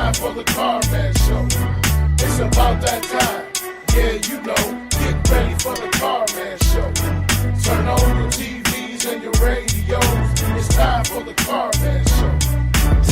time for the Carman Show. It's about that time. Yeah, you know, get ready for the Carman Show. Turn on your TVs and your radios. It's time for the Carman Show.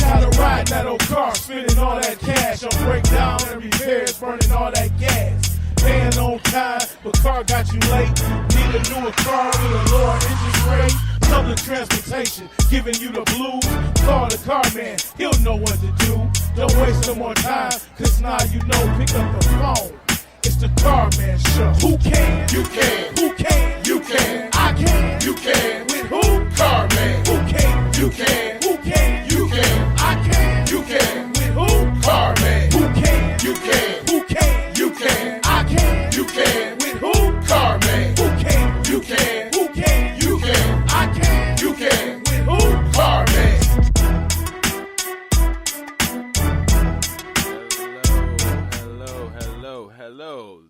Tired of riding that old car, spending all that cash on breakdown and repairs, burning all that gas. Paying on time, but car got you late. Need a newer car with a lower interest rate. Public transportation giving you the blues. Call the car man, he'll know what to do. Don't waste no more time, cause now you know, pick up the phone. It's the Carman Show. Who can? You can. Who can? You can. I can. You can. With who? Carman. Who can? You can. Who can? You can. I can. You can. With who? Carman. Who can? You can. Who can? You can. I can. You can. With who? Carman. Who can? You can. Who can? You can. I can. You can. With who? Carman. Hello.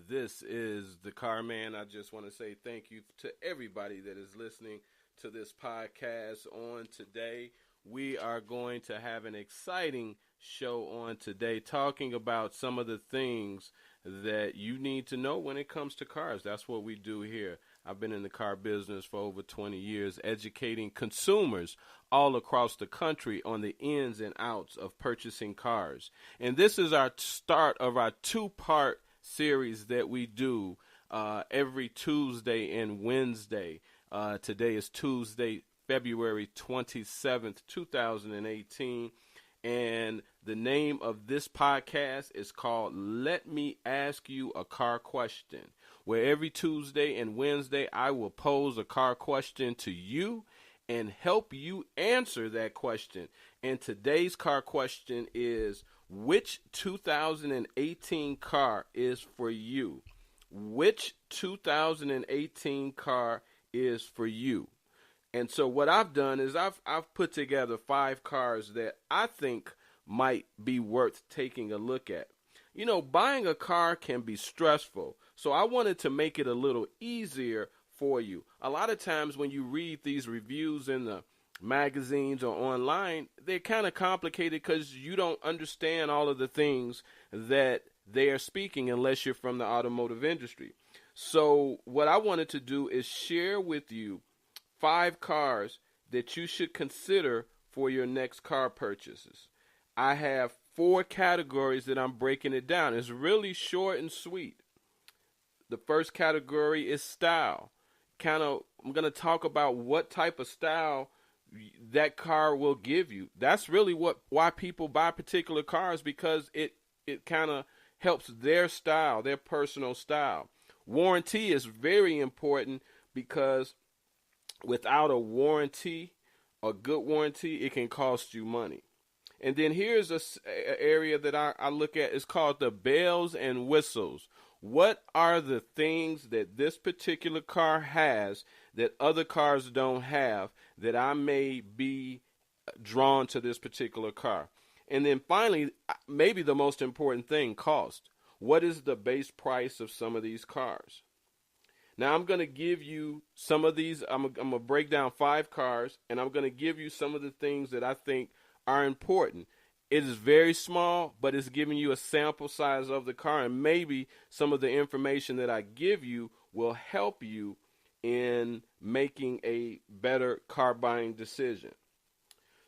This is the Carman. I just want to say thank you to everybody that is listening to this podcast on today. We are going to have an exciting show on today talking about some of the things that you need to know when it comes to cars. That's what we do here. I've been in the car business for over 20 years, educating consumers all across the country on the ins and outs of purchasing cars. And this is our start of our two-part series that we do every Tuesday and Wednesday. Today is Tuesday, February 27th, 2018. And the name of this podcast is called Let Me Ask You a Car Question, where every Tuesday and Wednesday I will pose a car question to you and help you answer that question. And today's car question is, which 2018 car is for you? Which 2018 car is for you? And so what I've done is I've put together 5 cars that I think might be worth taking a look at. You know, buying a car can be stressful, so I wanted to make it a little easier for you. A lot of times when you read these reviews in the magazines or online, they're kind of complicated because you don't understand all of the things that they are speaking unless you're from the automotive industry. So what I wanted to do is share with you 5 cars that you should consider for your next car purchases. I have 4 categories that I'm breaking it down. It's really short and sweet. The first category is style. I'm going to talk about what type of style that car will give you. That's really why people buy particular cars, because it kind of helps their style, their personal style. Warranty is very important because without a warranty, a good warranty, it can cost you money. And then here's an area that I look at. It's called the bells and whistles. What are the things that this particular car has that other cars don't have that I may be drawn to this particular car? And then finally, maybe the most important thing, cost. What is the base price of some of these cars? Now, I'm going to give you some of these. I'm going to break down 5 cars, and I'm going to give you some of the things that I think are important. It is very small, but it's giving you a sample size of the car, and maybe some of the information that I give you will help you in making a better car buying decision.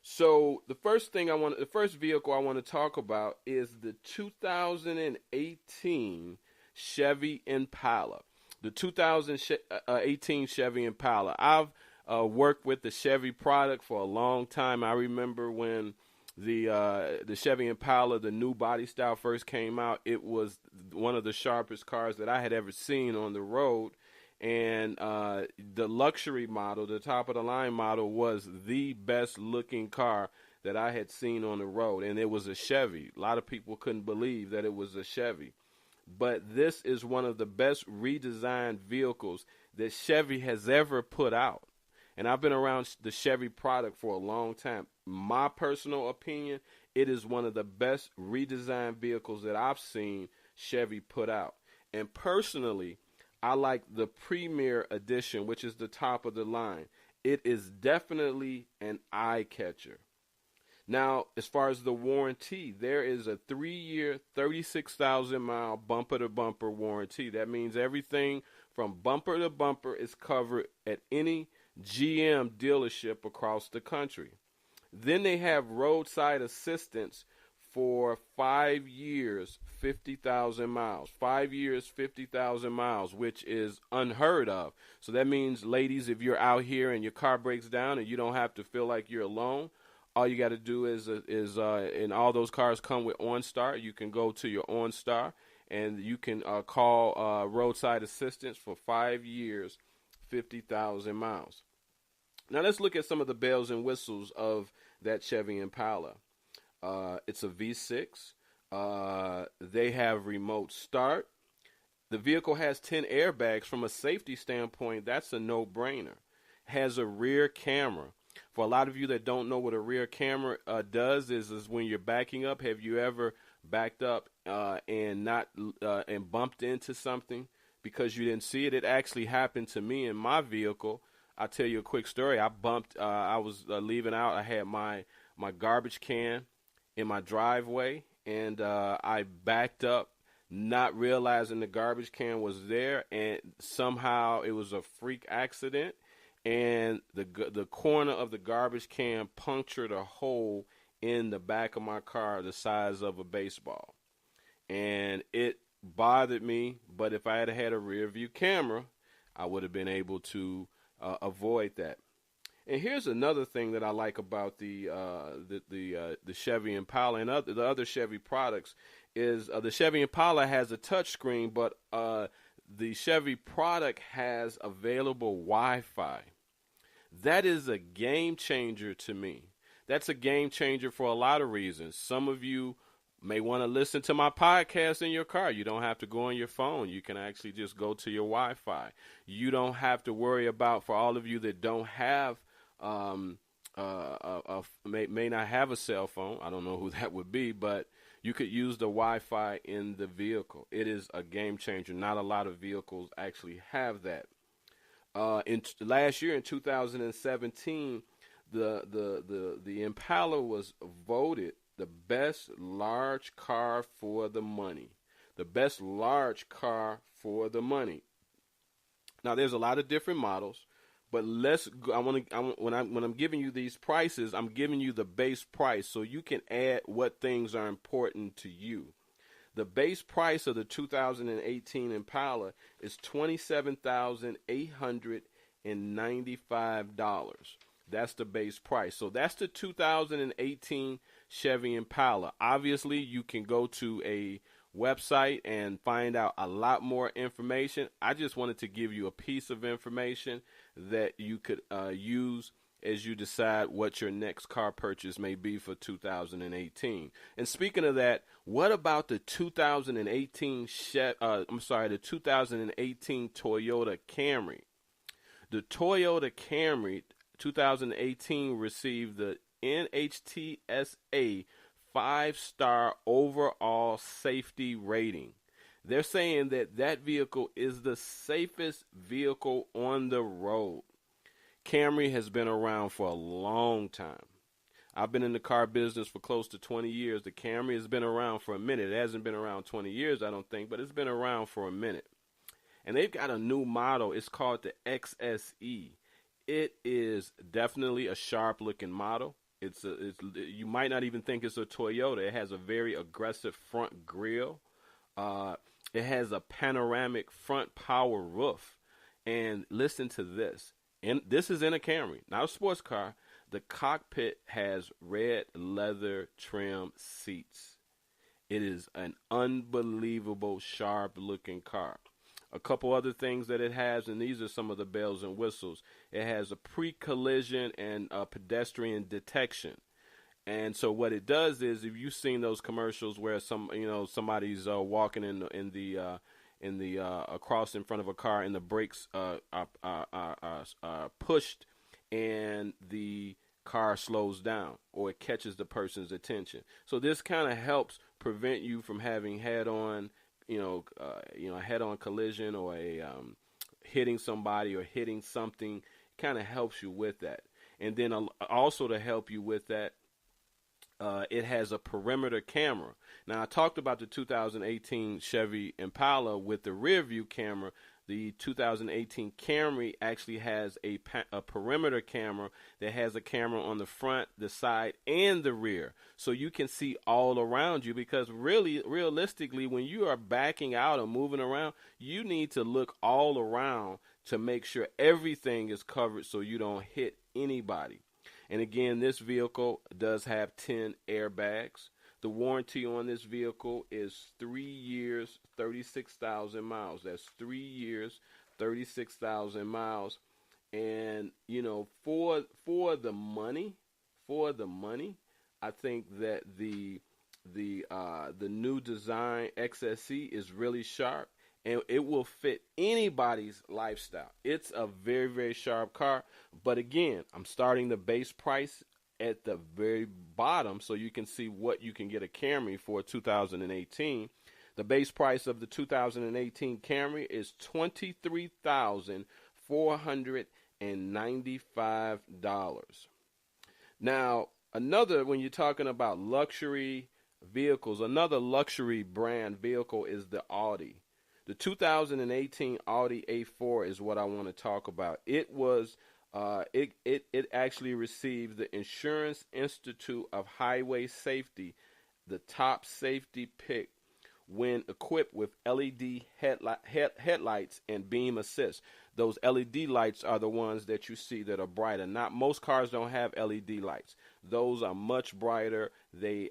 So the first vehicle I want to talk about is the 2018 Chevy Impala. The 2018 Chevy Impala. I've worked with the Chevy product for a long time. I remember when the Chevy Impala, the new body style, first came out. It was one of the sharpest cars that I had ever seen on the road. And the luxury model, the top of the line model, was the best looking car that I had seen on the road. And it was a Chevy. A lot of people couldn't believe that it was a Chevy. But this is one of the best redesigned vehicles that Chevy has ever put out. And I've been around the Chevy product for a long time. My personal opinion, it is one of the best redesigned vehicles that I've seen Chevy put out. And personally, I like the Premier Edition, which is the top of the line. It is definitely an eye catcher. Now, as far as the warranty, there is a 3-year, 36,000-mile bumper-to-bumper warranty. That means everything from bumper to bumper is covered at any GM dealership across the country. Then they have roadside assistance for 5 years, 50,000 miles. 5 years, 50,000 miles, which is unheard of. So that means, ladies, if you're out here and your car breaks down and you don't have to feel like you're alone, all you got to do is and all those cars come with OnStar. You can go to your OnStar and you can call roadside assistance for 5 years, 50,000 miles. Now let's look at some of the bells and whistles of that Chevy Impala. It's a V6. They have remote start. The vehicle has 10 airbags. From a safety standpoint, that's a no-brainer. Has a rear camera. For a lot of you that don't know what a rear camera does is when you're backing up, have you ever backed up and bumped into something because you didn't see it? It actually happened to me in my vehicle. I'll tell you a quick story. I bumped. I was leaving out. I had my garbage can in my driveway, and I backed up, not realizing the garbage can was there, and somehow it was a freak accident, and the corner of the garbage can punctured a hole in the back of my car the size of a baseball, and it bothered me. But if I had had a rear view camera, I would have been able to avoid that. And here's another thing that I like about the Chevy Impala and the other Chevy products is the Chevy Impala has a touchscreen, but the Chevy product has available Wi-Fi. That is a game changer to me. That's a game changer for a lot of reasons. Some of you may want to listen to my podcast in your car. You don't have to go on your phone. You can actually just go to your Wi-Fi. You don't have to worry about, for all of you that don't have may not have a cell phone. I don't know who that would be, but you could use the Wi-Fi in the vehicle. It is a game changer. Not a lot of vehicles actually have that. Last year in 2017, the Impala was voted the best large car for the money. The best large car for the money. Now, there's a lot of different models, but when I'm giving you these prices, I'm giving you the base price so you can add what things are important to you. The base price of the 2018 Impala is $27,895. That's the base price. So that's the 2018 Chevy Impala. Obviously, you can go to a website and find out a lot more information. I just wanted to give you a piece of information that you could use as you decide what your next car purchase may be for 2018. And speaking of that, what about the 2018 the 2018 Toyota Camry? The Toyota Camry 2018 received the NHTSA 5-star overall safety rating. They're saying that vehicle is the safest vehicle on the road. Camry has been around for a long time. I've been in the car business for close to 20 years. The Camry has been around for a minute. It hasn't been around 20 years, I don't think, but it's been around for a minute. And they've got a new model. It's called the XSE. It is definitely a sharp-looking model. You might not even think it's a Toyota. It has a very aggressive front grille. It has a panoramic front power roof. And listen to this. And this is in a Camry, not a sports car. The cockpit has red leather trim seats. It is an unbelievable sharp-looking car. A couple other things that it has, and these are some of the bells and whistles. It has a pre-collision and pedestrian detection. And so what it does is, if you've seen those commercials where somebody's walking in the across in front of a car and the brakes are pushed and the car slows down or it catches the person's attention. So this kind of helps prevent you from having head-on collision or hitting somebody or hitting something. Kind of helps you with that. And then also to help you with that, It has a perimeter camera. Now, I talked about the 2018 Chevy Impala with the rear view camera. The 2018 Camry actually has a perimeter camera that has a camera on the front, the side, and the rear. So you can see all around you, because realistically, when you are backing out or moving around, you need to look all around to make sure everything is covered so you don't hit anybody. And again, this vehicle does have 10 airbags. The warranty on this vehicle is 3 years, 36,000 miles. That's 3 years, 36,000 miles. And, you know, for the money, I think that the new design XSE is really sharp, and it will fit anybody's lifestyle. It's a very, very sharp car. But again, I'm starting the base price at the very bottom so you can see what you can get a Camry for 2018. The base price of the 2018 Camry is $23,495. Now, when you're talking about luxury vehicles, another luxury brand vehicle is the Audi. The 2018 Audi A4 is what I want to talk about. It was it actually received the Insurance Institute of Highway Safety, the top safety pick, when equipped with LED headlights and beam assist. Those LED lights are the ones that you see that are brighter. Not most cars don't have LED lights. Those are much brighter. They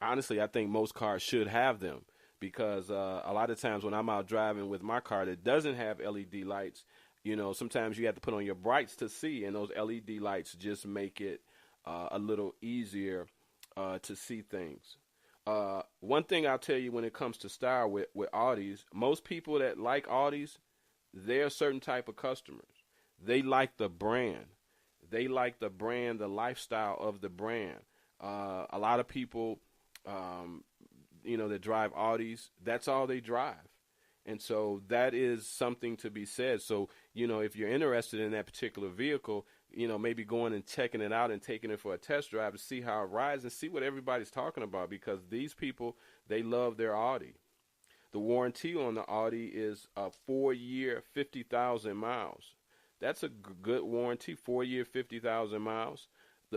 honestly, I think most cars should have them, because a lot of times when I'm out driving with my car that doesn't have LED lights, you know, sometimes you have to put on your brights to see, and those LED lights just make it a little easier to see things. One thing I'll tell you when it comes to style with Audis, most people that like Audis, they're a certain type of customers. They like the brand. They like the brand, the lifestyle of the brand. A lot of people, you know, that drive Audis, that's all they drive. And so that is something to be said. So, you know, if you're interested in that particular vehicle, you know, maybe going and checking it out and taking it for a test drive to see how it rides and see what everybody's talking about, because these people, they love their Audi. The warranty on the Audi is a 4-year, 50,000 miles. That's a good warranty, 4-year, 50,000 miles.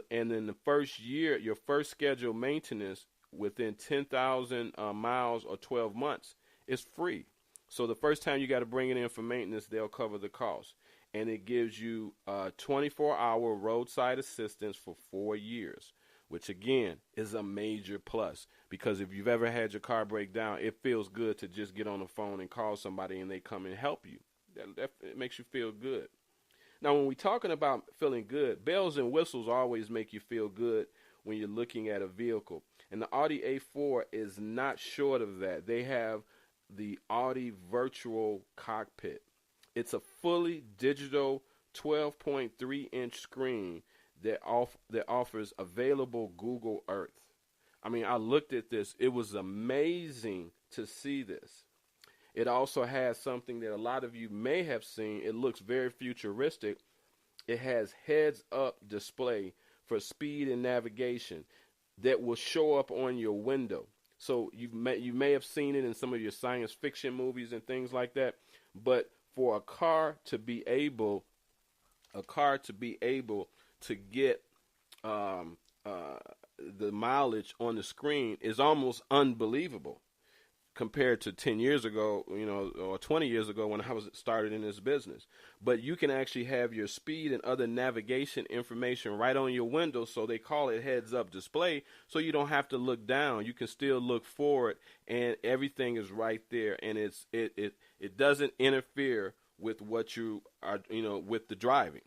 And then the first year, your first scheduled maintenance within 10,000 miles or 12 months is free. So the first time you got to bring it in for maintenance, they'll cover the cost. And it gives you 24-hour roadside assistance for 4 years, which, again, is a major plus. Because if you've ever had your car break down, it feels good to just get on the phone and call somebody and they come and help you. It makes you feel good. Now, when we're talking about feeling good, bells and whistles always make you feel good when you're looking at a vehicle. And the Audi A4 is not short of that. They have the Audi Virtual Cockpit. It's a fully digital 12.3-inch screen that offers available Google Earth. I mean, I looked at this. It was amazing to see this. It also has something that a lot of you may have seen. It looks very futuristic. It has heads-up display for speed and navigation that will show up on your window. So you may have seen it in some of your science fiction movies and things like that. But for a car to be able to get the mileage on the screen is almost unbelievable compared to 10 years ago, you know, or 20 years ago when I was started in this business. But you can actually have your speed and other navigation information right on your window, so they call it heads-up display, so you don't have to look down. You can still look forward, and everything is right there, and it doesn't interfere with what you are, you know, with the driving,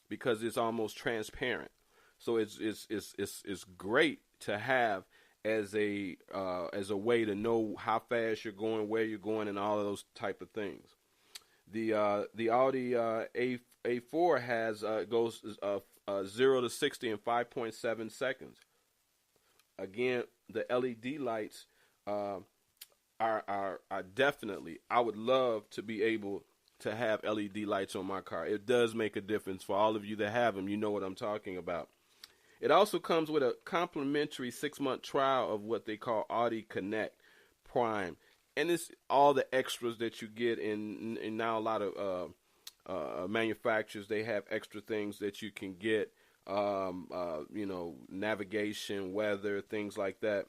because it's almost transparent. So it's great to have as a way to know how fast you're going, where you're going, and all of those type of things. The Audi A4 has goes 0 to 60 in 5.7 seconds. Again, the LED lights are definitely. I would love to be able to have LED lights on my car. It does make a difference. For all of you that have them, you know what I'm talking about. It also comes with a complimentary 6-month trial of what they call Audi Connect Prime. And it's all the extras that you get in now a lot of manufacturers, they have extra things that you can get, navigation, weather, things like that.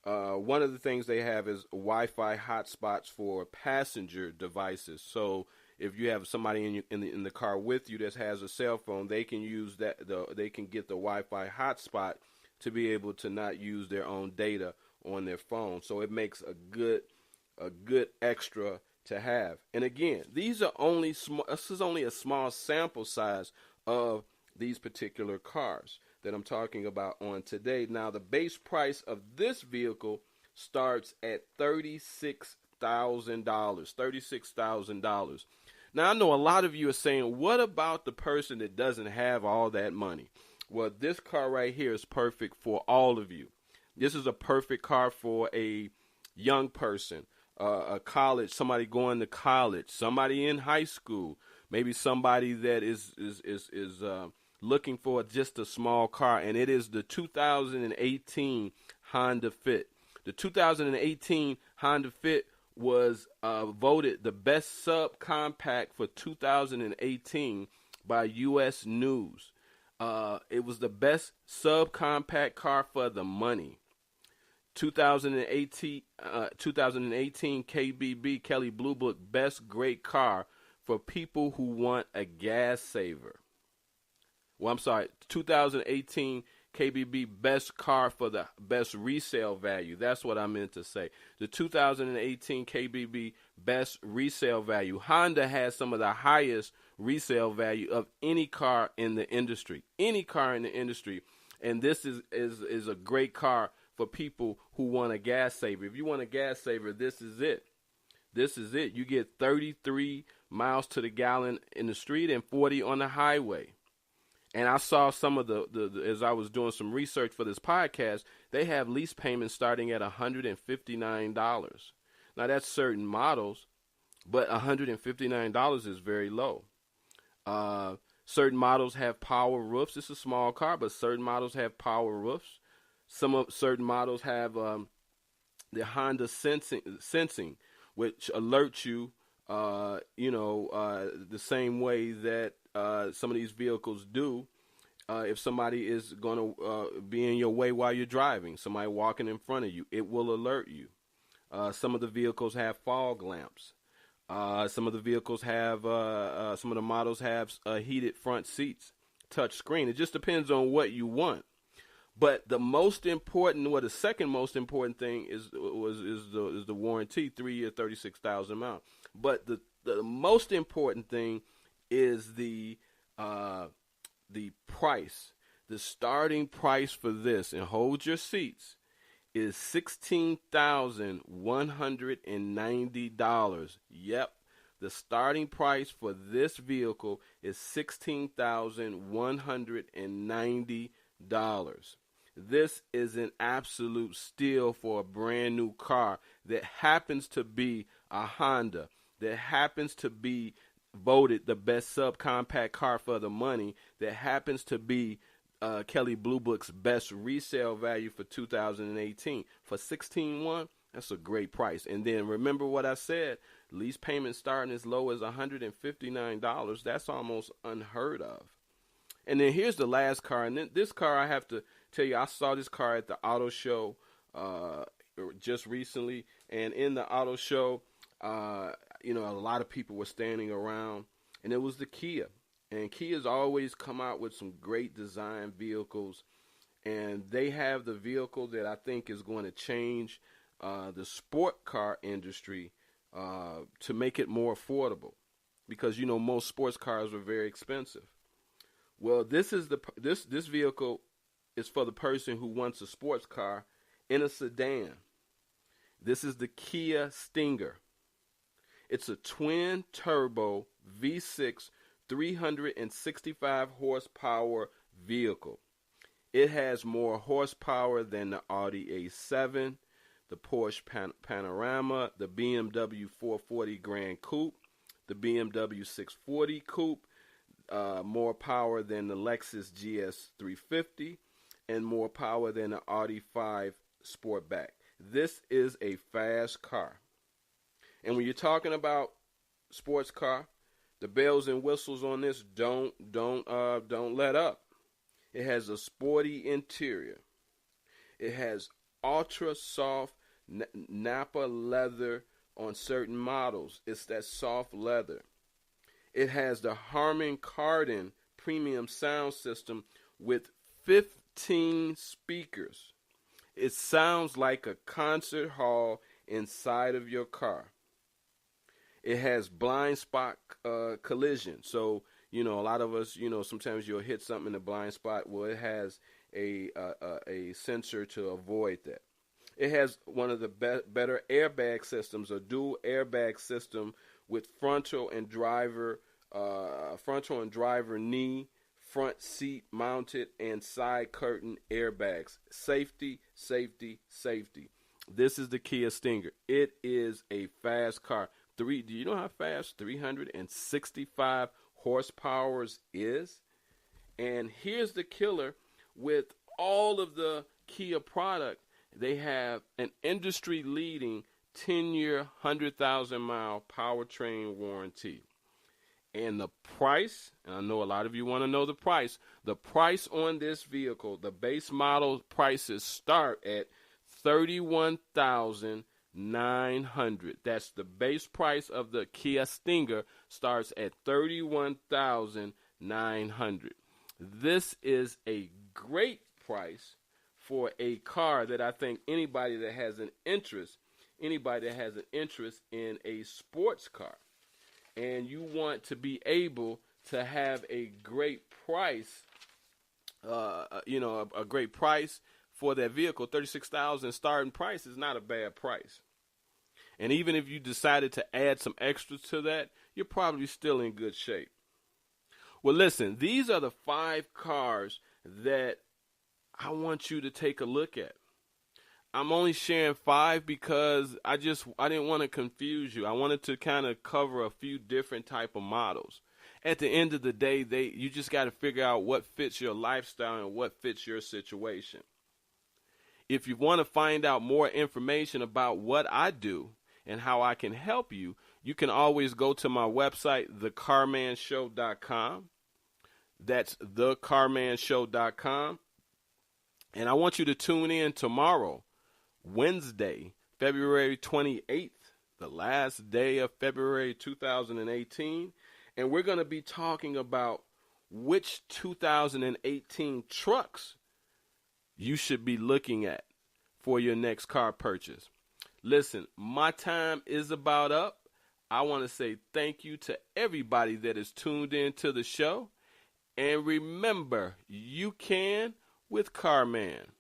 One of the things they have is Wi-Fi hotspots for passenger devices. So if you have somebody in the car with you that has a cell phone, they can use that. They can get the Wi-Fi hotspot to be able to not use their own data on their phone. So it makes a good extra to have. And again, these are only small. This is only a small sample size of these particular cars that I'm talking about on today. Now, the base price of this vehicle starts at $36,000. $36,000. Now, I know a lot of you are saying, what about the person that doesn't have all that money? Well, this car right here is perfect for all of you. This is a perfect car for a young person, a college, somebody going to college, somebody in high school, maybe somebody that is looking for just a small car, and it is the 2018 Honda Fit. The 2018 Honda Fit was voted the best subcompact for 2018 by U.S. News. It was the best subcompact car for the money. 2018 KBB, Kelley Blue Book, best great car for people who want a gas saver. Well, I'm sorry, 2018 KBB, best car for the best resale value. That's what I meant to say. The 2018 KBB, best resale value. Honda has some of the highest resale value of any car in the industry. Any car in the industry. And this is a great car for people who want a gas saver. If you want a gas saver, this is it. This is it. You get 33 miles to the gallon in the street and 40 on the highway. And I saw some of the as I was doing some research for this podcast, they have lease payments starting at $159. Now, that's certain models, but $159 is very low. Certain models have power roofs. It's a small car, but certain models have power roofs. Certain models have the Honda sensing, which alerts you, the same way that some of these vehicles do. If somebody is going to be in your way while you're driving, somebody walking in front of you, it will alert you. Some of the vehicles have fog lamps. Some of the vehicles have, some of the models have heated front seats, touch screen. It just depends on what you want. But the most important, the second most important thing is the warranty, 3 year, 36,000 miles. But the most important thing is the price. The starting price for this, and hold your seats, is $16,190. Yep. The starting price for this vehicle is $16,190. This is an absolute steal for a brand new car that happens to be a Honda, that happens to be voted the best subcompact car for the money, that happens to be Kelley Blue Book's best resale value for 2018. For $16,190, that's a great price. And then remember what I said, lease payments starting as low as $159. That's almost unheard of. And then here's the last car. And then this car, I have to tell you, I saw this car at the auto show just recently. And in the auto show, a lot of people were standing around. And it was the Kia. And Kia's always come out with some great design vehicles. And they have the vehicle that I think is going to change the sport car industry to make it more affordable. Because, most sports cars are very expensive. Well, this vehicle is for the person who wants a sports car in a sedan. This is the Kia Stinger. It's a twin turbo V6 365 horsepower vehicle. It has more horsepower than the Audi A7, the Porsche Panorama, the BMW 440 Grand Coupe, the BMW 640 Coupe, more power than the Lexus GS 350, and more power than an Audi 5 Sportback. This is a fast car. And when you're talking about sports car, the bells and whistles on this don't let up. It has a sporty interior. It has ultra soft Napa leather on certain models. It's that soft leather. It has the Harman Kardon premium sound system with 15 speakers. It sounds like a concert hall inside of your car. It has blind spot collision. So, a lot of us, sometimes you'll hit something in the blind spot. Well, it has a sensor to avoid that. It has one of the better airbag systems, a dual airbag system with frontal and driver knee, front seat mounted, and side curtain airbags. Safety, safety, safety. This is the Kia Stinger. It is a fast car. Do you know how fast 365 horsepower is? And here's the killer with all of the Kia product. They have an industry-leading 10-year, 100,000-mile powertrain warranty. And the price, and I know a lot of you want to know the price on this vehicle, the base model prices start at $31,900. That's the base price of the Kia Stinger, starts at $31,900. This is a great price for a car that I think anybody that has an interest in a sports car, and you want to be able to have a great price, a great price for that vehicle. $36,000 starting price is not a bad price. And even if you decided to add some extras to that, you're probably still in good shape. Well, listen, these are the 5 cars that I want you to take a look at. I'm only sharing 5 because I didn't want to confuse you. I wanted to kind of cover a few different type of models. At the end of the day, you just got to figure out what fits your lifestyle and what fits your situation. If you want to find out more information about what I do and how I can help you, you can always go to my website, thecarmanshow.com. That's thecarmanshow.com. And I want you to tune in tomorrow, Wednesday, February 28th, the last day of February 2018. And we're going to be talking about which 2018 trucks you should be looking at for your next car purchase. Listen, my time is about up. I want to say thank you to everybody that is tuned in to the show. And remember, you can with Carman.